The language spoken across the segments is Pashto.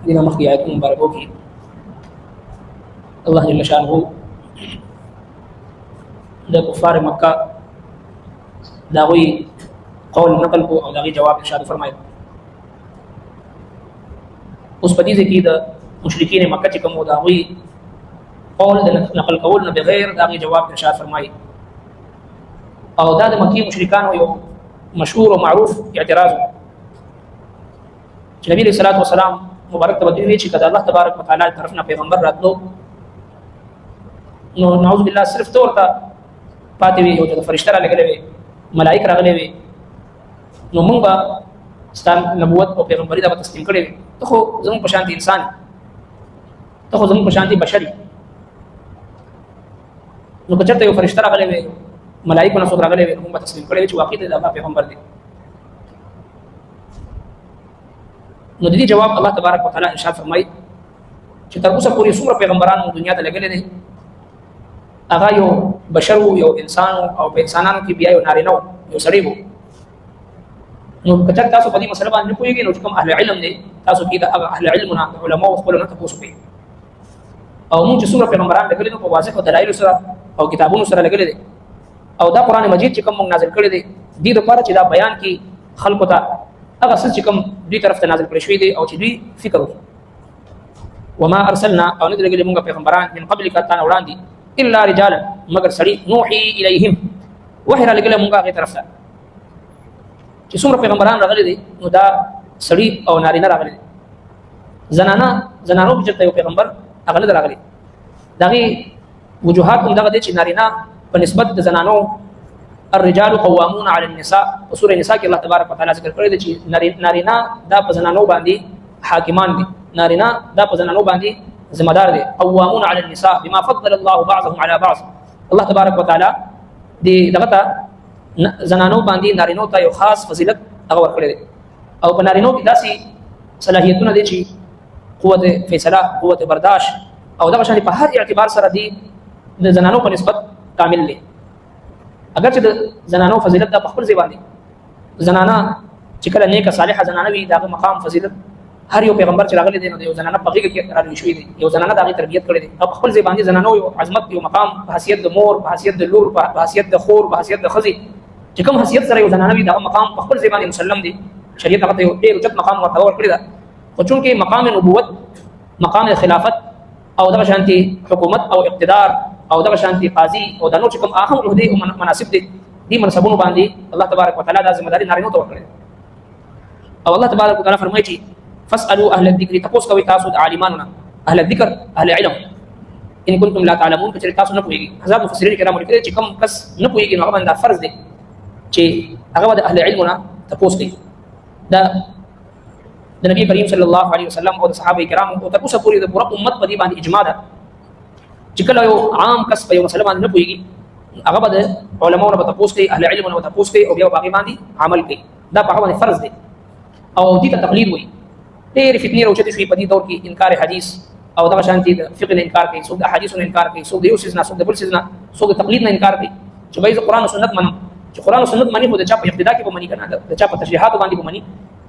دینه مخکې آیتونو مبارکو کې الله جل شانه د کفار مکه د هغوی قول نقل کو او د هغې جواب ارشاد فرمایي. اوس په دې ځای کې د مشرکین مکه چې کوم و د هغوی قول د نقل کول نه بغیر د هغې جواب ارشاد فرمایي. او دا د مکې مشرکانو یو مشهور او معروف اعتراض چې نبی علیه الصلاة والسلام مبارک ته بدوي چې کله الله تبارک وتعالى طرف نه پیغمبر راتلو نو نعوذ بالله صرف تور ته پاتې وي او د فرشته راغلي وي ملائک راغلي وي نو موږ به ستاسو نبوت او پیغمبري دا تسلیم کړي ته خو زموږ په شان انسان ته خو زموږ په شان بشري نو که چېرته یو فرشته راغلی وي ملائکو نه څوک راغلی وي نو موږ به تسلیم کړی وي چې واقعي د الله پیغمبر دی. نو د دې جواب الله تبارک وتعالى ارشاد فرمایي چې تر اوسه پورې څومره پیغمبران دنیا ته لګلي دي هغه یو بشر یو انسان او په انسانانو کې بیا یو نارینه یو سړی وو. نو که چېرته تاسو په دې مسله باندې نه پوهېږئ نو چې کوم اهل علم دی تاسو کې د هغه اهل علمونه علماو خپلو نه تپوس وکړئ. او موږ چې څومره پیغمبران لګلي دي په واضحو دلایلو سره او کتابونو سره لګلي دي او دا قرآن مجید چې کوم موږ نازل کړی دی دې دپاره چې دا بیان کړي خلکو ته هغه څه چې کوم دوی طرف ته نازل کړی شوي دي او چې دوی فکر وکړي. وما ارسلنا او نه دي لګلي موږ پیغمبران من قبلک تا نه وړاندې الا رجالا مگر سړي نوحي الیهم وحی را لګلی موږ هغې طرف ته چې څومره پیغمبران راغلي دي نو دا سړي او نارینه راغلي دي. زنانو کې چېرته یو پیغمبر هغه نه ده راغلی. د هغې وجوهات هم دغه دی چې نارینه په نسبت د زنانو الرجال قوامون على النساء په سوره نساء کې الله تبارک وتعالى ذکر کړی دی چې نارینه دا په زنانو باندې حاکمان دي نارینه دا په زنانو باندې ذمہ دار دي. قوامون على النساء بما فضل الله بعضهم على بعض الله تبارک وتعالى دې دغه ته زنانو باندې نارینو ته یو خاص فضیلت هغه ورکړی دی او په نارینو کې داسې صلاحیتونه دي چې قوت فیصله قوت برداشت او دغه شان په هر اعتبار سره دي د زنانو په نسبت کامل دي. اگر چې د زنانو فضیلت دا په خپل ځای باندې زنانه چې کله نیکه صالحه زنانه وي دغه مقام فضیلت هر یو پیغمبر چې راغلی دی نو یو زنانه په غېږ کې راغلی شوی دی یو زنانه د هغې تربیت کړی دی او په خپل ځای باندې زنانو یو عظمت یو مقام په حیثیت د مور په حیثیت د لور په حیثیت د خور په حیثیت د ښځې چې کوم حیثیت سره یو زنانه وي دغه مقام په خپل ځای باندې مسلم دی. شریعت هغه ته یو ډېر اوچت مقام ورته ورکړی ده خو چونکې مقام نبوت مقام خلافت او دغه شانتي حکومت او اقتدار او دغه شانتي قاضي او د نور چې کوم اهم عهدې او مناصب دي دې منصبونو باندې الله تبارک وتعالى دا ذمہداري نارینو ته ورکړې او الله تبارک وتعالى فرمایي چې فاسألوا اهل الذکر تپوس کوئ تاسو د عالمانو نه اهل الذکر اهل علم ان کنتم لا تعلمون که چېرې تاسو نه پوهېږئ. حضرات مفسرین کرامو لیکلي چې کوم کس نه پوهېږي نو هغه باندې دا فرض دی چې هغه به د اهل علمو نه تپوس کوي. دا د نبی کریم صلی الله علیه وسلم او د صحابه کرامو او تر اوسه پورې د پوره امت په دې باندې اجماع ده چې کله یو عام کس په یو مسله باندې نه پوهېږي هغه به د علماو نه به تپوس کوي اهل علمو نه به تپوس کوي او بیا به په هغې باندې عمل کوي. دا په هغه باندې فرض دی او دې ته تقلید وایي. ډېرې فتنې راوچتې شوې په دې دور کې انکار حدیث او دغه شانتي د فقه نه انکار کوي څوک د احادیثو نه انکار کوي څوک د یو څیز نه څوک د بل څیز نه څوک د تقلید نه انکار کوي چې بھائی زه قرآن او سنت منم چې قرآن او سنت مني خو د چا په ابتدا کې به مني که نه د چا په تشریحاتو باندې به مني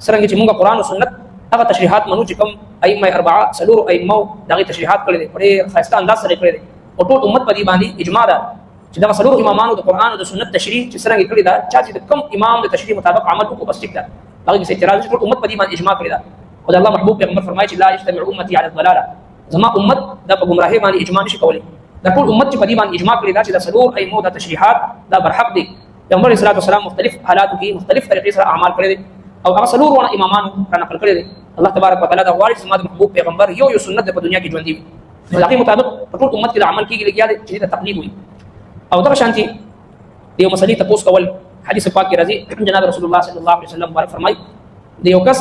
څرنګه چې موږ قرآن او سنت هغه تشریحات منو چې کوم ائمه اربعه څلورو ائمو دغه تشریحات کړي دي په ډېر ښایسته انداز سره کړي دي او ټول امت په دې باندې اجماع ده چې دغه څلورو امامانو د قرآن او د سنت تشریح چې څرنګه کړي ده چا چې د کوم امام د تشریح مطابق عمل وکړو بس ټیک ده هغه کې اعتراض ټول امت په دې باندې اجماع کړي ده. او د الله محبوب پیغمبر فرمایي چې لا یجتمع امتي على الضلاله زما امت دا په ګمراهۍ باندې اجماع نشي کولی. دا ټول امت چې په دې باندې اجماع کړي دا چې د څلور ائمو د تشریحات دا برحق دي. پیغمبر صلی الله علیه وسلم مختلف حالاتو کې مختلف طریقې سره اعمال کړي دي او هغه څلور امامانو را نقل کړي دي. الله تبارک وتعالى دا غواړي چې زما د محبوب پیغمبر یو سنت په دنیا کې ژوندي وي نو د هغې مطابق په ټول امت کې د عمل کېږي لګیا دی چې د تقلید وي. او دغه شانتي د یو مسلې تپوس کول حدیث پاک کې راځي جناب رسول الله صلی الله علیه وسلم مبارک فرمایي د یو کس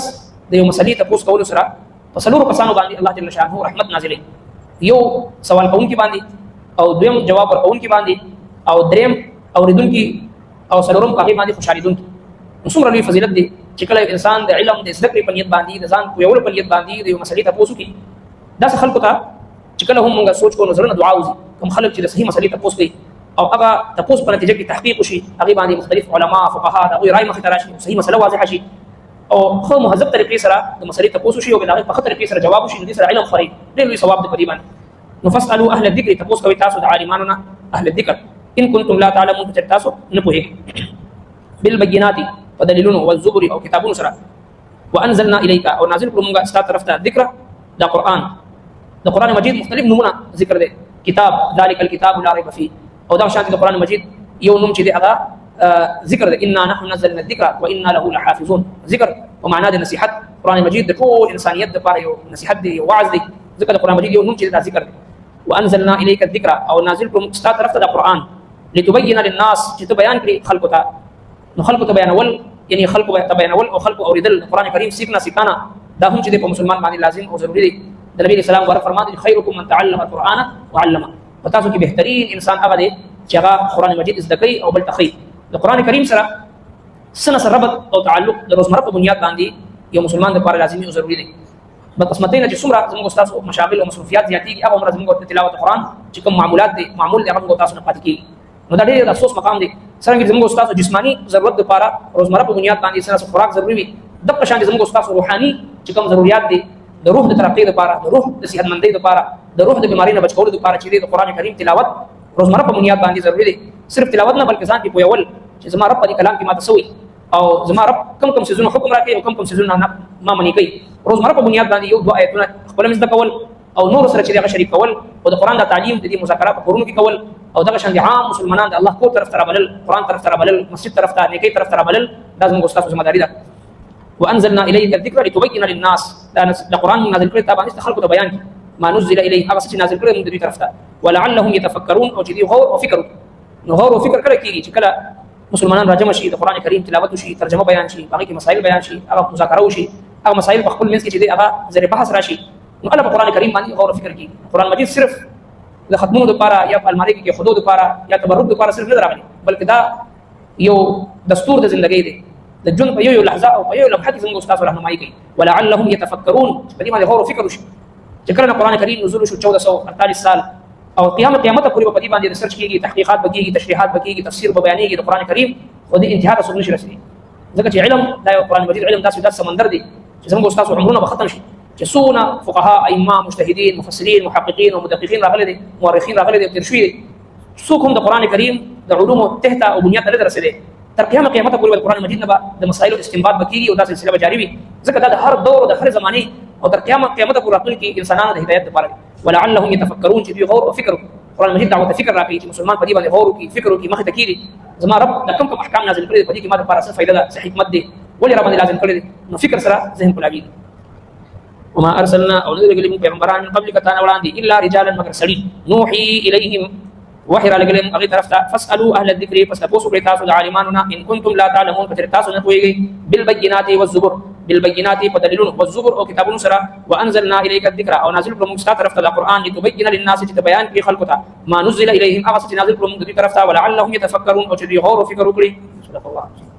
د یو مسلې تپوس کولو سره په څلورو کسانو باندې الله جل شانه رحمت نازلوي. یو سوال کوونکي باندې او دویم جواب ورکوونکي باندې او دریم اورېدونکي او څلورم هغې باندې خوشحالېدونکي. نو څومره لوی فضیلت دی چې کله انسان د علم د زده کړې په نیت باندې د ځان پوهولو په نیت باندې د یو مسلې تپوس وکړي. داسې خلکو ته چې کله هم موږ سوچ کوو نو زړه نه دعا وځي کوم خلک چې د صحیح مسلې تپوس کوي او هغه تپوس په نتیجه کې تحقیق وشي هغې باندې مختلف علما فقها د هغوی رای مخې ته راشي صحیح مسله واضحه شي او خو مهذب طریقې سره د مسلې تاسو شي او بلغه په خطر طریقې سره جواب شي دې سره علم خوري ډېر لوی ثواب د پدی باندې. نو فاسالو اهل الذکر تاسو کوي تاسو د عالمانو نه اهل الذکر ان کنتم لا تعلمون تاسو نه پوهیږئ بالبينات ودليلون والزبر او كتابون سره وانزلنا اليك او نازل کړو استا طرف ته ذکر دا قران مجید مختلف نمونه ذکر دی کتاب ذلك الكتاب لا ريب فيه او دا شان د قران مجید یو نوم چې دی هغه ذکر دی انا نحن نزلنا الذکر وانا له لحافظون ذکر ومعناه د نصيحت قران مجید د ټول انسانیت لپاره یو نصيحت دی یو وعظ دی ذکر قران مجید یو نوم چې دا ذکر دی وانزلنا اليك الذکر او نازل کړو استا طرف ته د قران لتبين للناس چې ته بیان کړي خلکو ته نو خلکو ته بیانول یعنی خلکو ته بیانول او خلکو اوریدل قران کریم سیکھنا دا هم چې د مسلمان باندې لازم او ضروری دی. د نبی اسلام غره فرمایي خیرکم من تعلم القرآن وعلمه پتاسو کې بهترین انسان هغه دی چې هغه قران مجید زده کوي او بل تخي د قران کریم سره سره ربط او تعلق د روزمره په بنیاد باندې یو مسلمان لپاره لازمي او ضروری دی. په قسمتین چې څومره زموږ استاد مشاغل او مصروفیات زیاتېږي هغه عمر زموږ د تلاوت قرآن چې کوم معمولات دي معمول هغه موږ تاسو نه پاتې کیږي. نو دا ډېر افسوس مقام دی څنګه زموږ استاد جسمانی ضرورت لپاره روزمره په بنیاد باندې سره خوراک ضروری وي د په شان زموږ استاد روحاني چې کوم ضرورت دي د روح د ترقی لپاره د روح د صحتمندۍ لپاره د روح د بیماری نه بچ کولو لپاره چې د قران کریم تلاوت روزمره په بنیاد باندې ضروری دی. صرف تلاوت نه بلکې ځان په پویول چې زما رب په کلام کې ما تسوي او زما رب کوم سيزونه حکم راکړي او کوم سيزونه ما منی کوي روزمره په بنیاد باندې یو دوه آیتونه خپل مزد کول او نور سره چې هغه شریک کول او د قران د تعلیم د دې مذاکرات په کورونو کې کول او دغه شان دي عام مسلمانان د الله کو طرف ته رابلل قران طرف ته رابلل مسجد طرف ته نیکی طرف ته رابلل دا زموږ استاد ذمہ داری ده. وانزلنا اليك الذكر لتبين للناس دا قران نازل کړی ته باندې خلکو ته بیان کی ما نزل الیه هغه چې نازل کړی موږ دې طرف ته ولعلهم يتفکرون او چې دې غور او فکر نو غور او فکر کړی کیږي چې کله مسلمانان راجم شي د قران کریم تلاوت شي ترجمه بیان شي هغه کې مسائل بیان شي هغه مذاکره وشي هغه مسائل په خپل منځ کې چې هغه زری بحث راشي نو الله په قران کریم باندې غور او فکر کوي. قران مجید صرف د ختمونو لپاره یا په الماری کې خودو لپاره یا تبرک لپاره صرف نه راغلي بلکې دا یو دستور د ژوندۍ دی د ژوند په یو لحظه او په یو لمحه کې زموږ استاد راهنمایي کوي ولعلهم يتفکرون په دې باندې غور او فکر وشي چې کله قران کریم نزول شو 1448 سال او قیامت پورې په دې باندې ریسرچ کیږي تحقیقات وکړي تشریحات وکړي تفسیر به بیانېږي د قران کریم خو دې انتها ته څنګه رسیدي ځکه چې علم دا قران مجید علم داسې سمندر دی چې زموږ استاد عمرونه به ختم شي چې څونه فقها ائمه مجتهدین مفسرین محققین او مدققین راغلي دي مورخین راغلي دي تر شوي څوک هم د قران کریم د علومو تحت او بنیاد ته رسیدي تر قیامت پورې قران مجید نه د مسائل استنباط وکړي او دا سلسله جاری وي ځکه دا د هر دور او د هر زمانه او تر قیامت پورې راتلونکي انسانانو د هدایت لپاره ولعلهم يتفکرون چې غور او فکر قران مجید دعوت فکر راکړي چې مسلمان په دې باندې غور وکړي فکر وکړي مخ ته کیږي زما رب د کوم احکام نازل کړي په دې کې ما د لپاره څه فائدہ ده څه حکمت دي ولې رب باندې لازم کړی نو فکر سره ذهن کولاږي. وما ارسلنا او نذر لهم پیغمبران قبل کتان وړاندې الا رجالا مگر سړي نوحي اليهم وحي لګلم هغه طرف ته فاسالوا اهل الذكر فسپوسو کړئ تاسو د عالمانو نه ان کنتم لا تعلمون کثر تاسو نه پوهیږئ بالبينات والزبر بالبينات بدليلون والزبر او کتابونو سره وانزلنا اليك الذكر او نازل کړو موږ طرف ته د قران لتبين للناس چې بیان کړي خلکو ته ما نزل اليهم هغه چې نازل کړو موږ دې طرف ته ولعلهم يتفکرون او چې غور او فکر وکړي. صدق الله.